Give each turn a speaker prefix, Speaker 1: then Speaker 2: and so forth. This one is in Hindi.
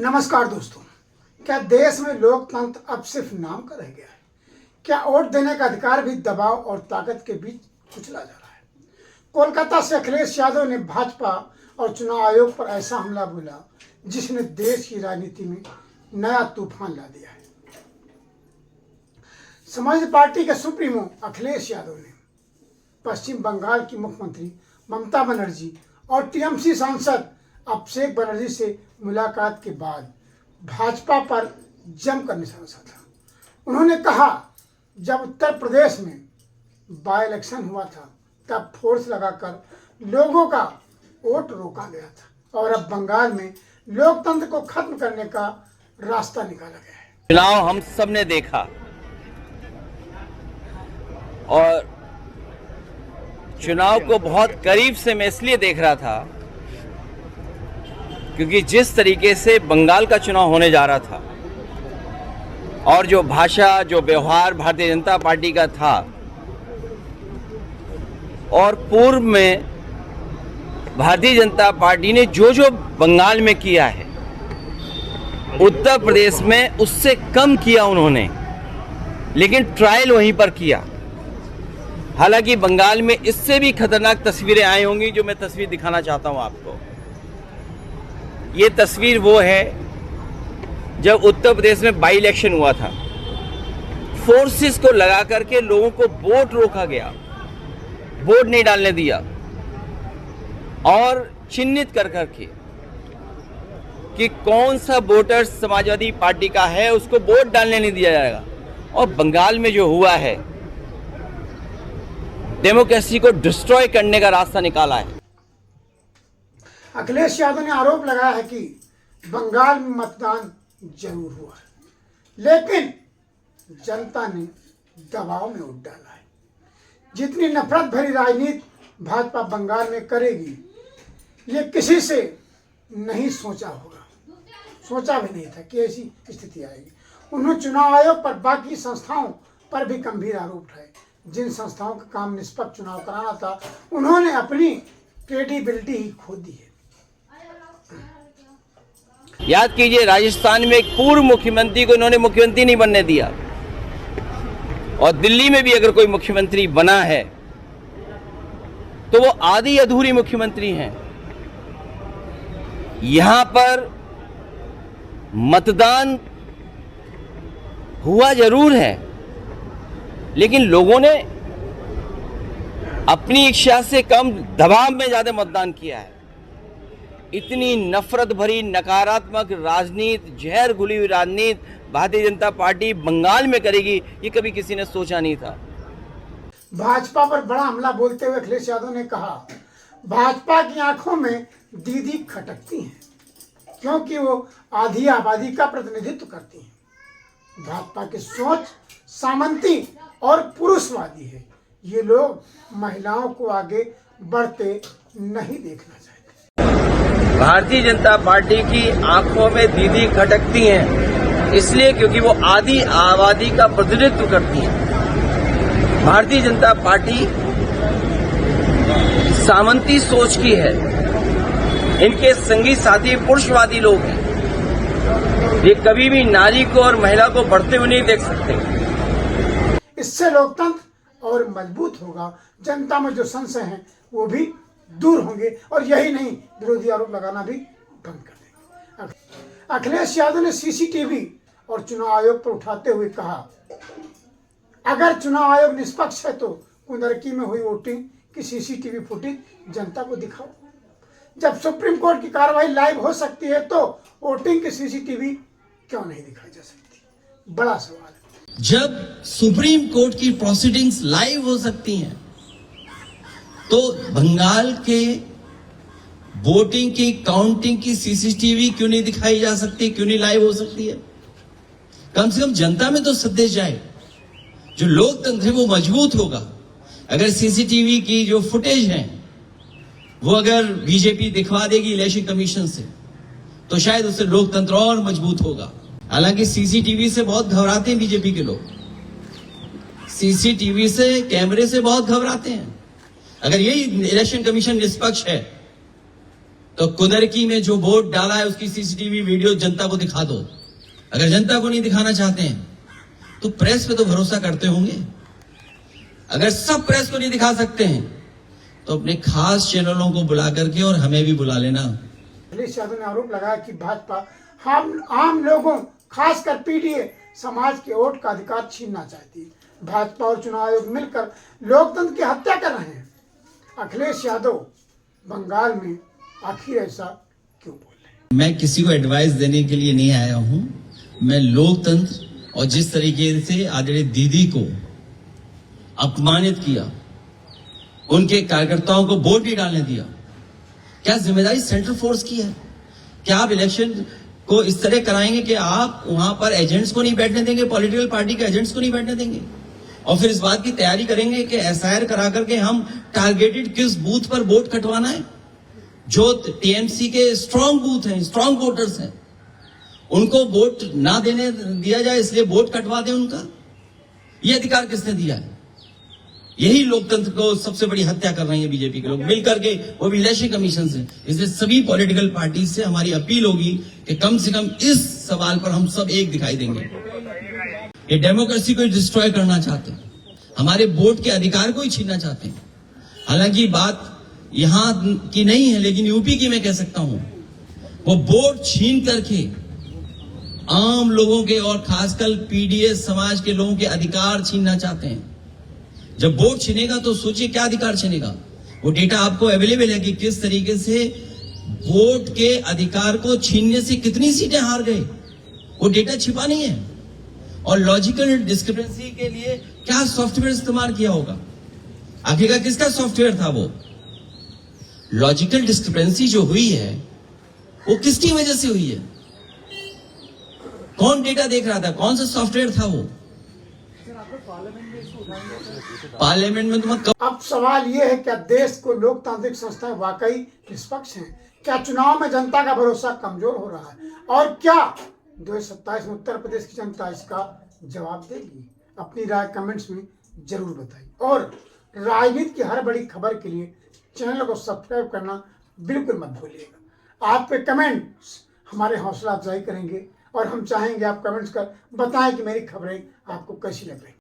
Speaker 1: नमस्कार दोस्तों, क्या देश में लोकतंत्र अब सिर्फ नाम का रह गया है? क्या वोट देने का अधिकार भी दबाव और ताकत के बीच कुचला जा रहा है? कोलकाता से अखिलेश यादव ने भाजपा और चुनाव आयोग पर ऐसा हमला बोला जिसने देश की राजनीति में नया तूफान ला दिया है। समाजवादी पार्टी के सुप्रीमो अखिलेश यादव ने पश्चिम बंगाल की मुख्यमंत्री ममता बनर्जी और टीएमसी सांसद अभिषेक बनर्जी से मुलाकात के बाद भाजपा पर जमकर निशाना साधा। उन्होंने कहा, जब उत्तर प्रदेश में बाई इलेक्शन हुआ था तब फोर्स लगाकर लोगों का वोट रोका गया था और अब बंगाल में लोकतंत्र को खत्म करने का रास्ता निकाला गया है।
Speaker 2: चुनाव हम सब ने देखा और चुनाव को बहुत करीब से मैं इसलिए देख रहा था क्योंकि जिस तरीके से बंगाल का चुनाव होने जा रहा था और जो भाषा, जो व्यवहार भारतीय जनता पार्टी का था और पूर्व में भारतीय जनता पार्टी ने जो बंगाल में किया है उत्तर प्रदेश में उससे कम किया उन्होंने, लेकिन ट्रायल वहीं पर किया। हालांकि बंगाल में इससे भी खतरनाक तस्वीरें आई होंगी जो मैं तस्वीर दिखाना चाहता हूं आपको। ये तस्वीर वो है जब उत्तर प्रदेश में बाई इलेक्शन हुआ था, फोर्सेस को लगा करके लोगों को वोट रोका गया, वोट नहीं डालने दिया और चिन्हित कर करके कि कौन सा वोटर समाजवादी पार्टी का है उसको वोट डालने नहीं दिया जाएगा। और बंगाल में जो हुआ है डेमोक्रेसी को डिस्ट्रॉय करने का रास्ता निकाला है।
Speaker 1: अखिलेश यादव ने आरोप लगाया है कि बंगाल में मतदान जरूर हुआ है लेकिन जनता ने दबाव में वोट डाला है। जितनी नफरत भरी राजनीति भाजपा बंगाल में करेगी ये किसी से नहीं सोचा होगा, सोचा भी नहीं था कि ऐसी स्थिति आएगी। उन्होंने चुनाव आयोग पर बाकी संस्थाओं पर भी गंभीर आरोप उठाए। जिन संस्थाओं का काम निष्पक्ष चुनाव कराना था उन्होंने अपनी क्रेडिबिलिटी ही खो दी है।
Speaker 2: याद कीजिए, राजस्थान में एक पूर्व मुख्यमंत्री को इन्होंने मुख्यमंत्री नहीं बनने दिया और दिल्ली में भी अगर कोई मुख्यमंत्री बना है तो वो आधी अधूरी मुख्यमंत्री हैं। यहां पर मतदान हुआ जरूर है लेकिन लोगों ने अपनी इच्छा से कम दबाव में ज्यादा मतदान किया है। इतनी नफरत भरी नकारात्मक राजनीति, जहर घुली हुई राजनीति भारतीय जनता पार्टी बंगाल में करेगी ये कभी किसी ने सोचा नहीं था।
Speaker 1: भाजपा पर बड़ा हमला बोलते हुए अखिलेश यादव ने कहा, भाजपा की आंखों में दीदी खटकती हैं क्योंकि वो आधी आबादी का प्रतिनिधित्व करती हैं। भाजपा की सोच सामंती और पुरुषवादी है। ये लोग महिलाओं को आगे बढ़ते नहीं देखना चाहते।
Speaker 2: भारतीय जनता पार्टी की आंखों में दीदी खटकती हैं इसलिए क्योंकि वो आधी आबादी का प्रतिनिधित्व करती है। भारतीय जनता पार्टी सामंती सोच की है। इनके संगी साथी पुरुषवादी लोग हैं। ये कभी भी नारी को और महिला को बढ़ते हुए नहीं देख सकते।
Speaker 1: इससे लोकतंत्र और मजबूत होगा, जनता में जो संशय हैं वो भी दूर होंगे और यही नहीं विरोधी आरोप लगाना भी बंद कर देंगे। अखिलेश यादव ने सीसीटीवी और चुनाव आयोग पर उठाते हुए कहा, अगर चुनाव आयोग निष्पक्ष है तो कुंदरकी में हुई वोटिंग की सीसीटीवी फुटेज जनता को दिखाओ। जब सुप्रीम कोर्ट की कार्रवाई लाइव हो सकती है तो वोटिंग की सीसीटीवी क्यों नहीं दिखाई जा सकती? बड़ा सवाल है।
Speaker 3: जब सुप्रीम कोर्ट की प्रोसीडिंग्स लाइव हो सकती हैं तो बंगाल के वोटिंग की काउंटिंग की सीसीटीवी क्यों नहीं दिखाई जा सकती, क्यों नहीं लाइव हो सकती है? कम से कम जनता में तो संदेश जाए। जो लोकतंत्र है वो मजबूत होगा। अगर सीसीटीवी की जो फुटेज है वो अगर बीजेपी दिखवा देगी इलेक्शन कमीशन से तो शायद उससे लोकतंत्र और मजबूत होगा। हालांकि सीसीटीवी से बहुत घबराते हैं बीजेपी के लोग, सीसीटीवी से, कैमरे से बहुत घबराते हैं। अगर यही इलेक्शन कमीशन निष्पक्ष है तो कुदरकी में जो वोट डाला है उसकी सीसीटीवी वीडियो जनता को दिखा दो। अगर जनता को नहीं दिखाना चाहते हैं तो प्रेस पे तो भरोसा करते होंगे। अगर सब प्रेस को नहीं दिखा सकते हैं तो अपने खास चैनलों को बुला करके और हमें भी बुला लेना।
Speaker 1: अखिलेश यादव ने आरोप लगाया कि भाजपा हम आम लोगों खासकर पीडीए समाज के वोट का अधिकार छीनना चाहती है। भाजपा और चुनाव आयोग मिलकर लोकतंत्र की हत्या कर रहे हैं। अखिलेश यादव बंगाल में आखिर ऐसा क्यों बोल रहे हैं?
Speaker 3: मैं किसी को एडवाइस देने के लिए नहीं आया हूं। मैं लोकतंत्र और जिस तरीके से आदरणीय दीदी को अपमानित किया, उनके कार्यकर्ताओं को वोट नहीं डालने दिया, क्या जिम्मेदारी सेंट्रल फोर्स की है? क्या आप इलेक्शन को इस तरह कराएंगे कि आप वहां पर एजेंट्स को नहीं बैठने देंगे, पॉलिटिकल पार्टी के एजेंट्स को नहीं बैठने देंगे, और फिर इस बात की तैयारी करेंगे कि एसआईआर करा करके हम टारगेटेड किस बूथ पर वोट कटवाना है? जो टीएमसी के स्ट्रांग बूथ हैं, स्ट्रांग वोटर्स हैं, उनको वोट ना देने दिया जाए, इसलिए वोट कटवा दें उनका। यह अधिकार किसने दिया है? यही लोकतंत्र को सबसे बड़ी हत्या कर रही है बीजेपी के लोग मिलकर के, वो भी इलेक्शन कमीशन से। इसलिए सभी पॉलिटिकल पार्टी से हमारी अपील होगी कि कम से कम इस सवाल पर हम सब एक दिखाई देंगे। ये डेमोक्रेसी को डिस्ट्रॉय करना चाहते हैं, हमारे वोट के अधिकार को ही छीनना चाहते हैं। हालांकि बात यहां की नहीं है, लेकिन यूपी की मैं कह सकता हूं। वो वोट छीन करके आम लोगों के और खासकर पीडीएस समाज के लोगों के अधिकार छीनना चाहते हैं। जब वोट छीनेगा तो सोचिए क्या अधिकार छीनेगा। वो डेटा आपको अवेलेबल है कि किस तरीके से वोट के अधिकार को छीनने से कितनी सीटें हार गए। वो डेटा छिपा नहीं है। और लॉजिकल डिस्क्रिपेंसी के लिए क्या सॉफ्टवेयर इस्तेमाल किया होगा? आखिरकार किसका सॉफ्टवेयर था वो? लॉजिकल डिस्क्रिपेंसी जो हुई है वो किसकी वजह से हुई है? कौन डेटा देख रहा था? कौन सा सॉफ्टवेयर था वो? पार्लियामेंट में तो
Speaker 1: अब सवाल यह है, क्या देश को लोकतांत्रिक संस्थाएं वाकई निष्पक्ष हैं? क्या चुनाव में जनता का भरोसा कमजोर हो रहा है? और क्या 2027 में उत्तर प्रदेश की जनता इसका जवाब देगी? अपनी राय कमेंट्स में जरूर बताइए और राजनीति की हर बड़ी खबर के लिए चैनल को सब्सक्राइब करना बिल्कुल मत भूलिएगा। आपके कमेंट्स हमारे हौसला अफजाई करेंगे और हम चाहेंगे आप कमेंट्स कर बताएं कि मेरी खबरें आपको कैसी लग रही।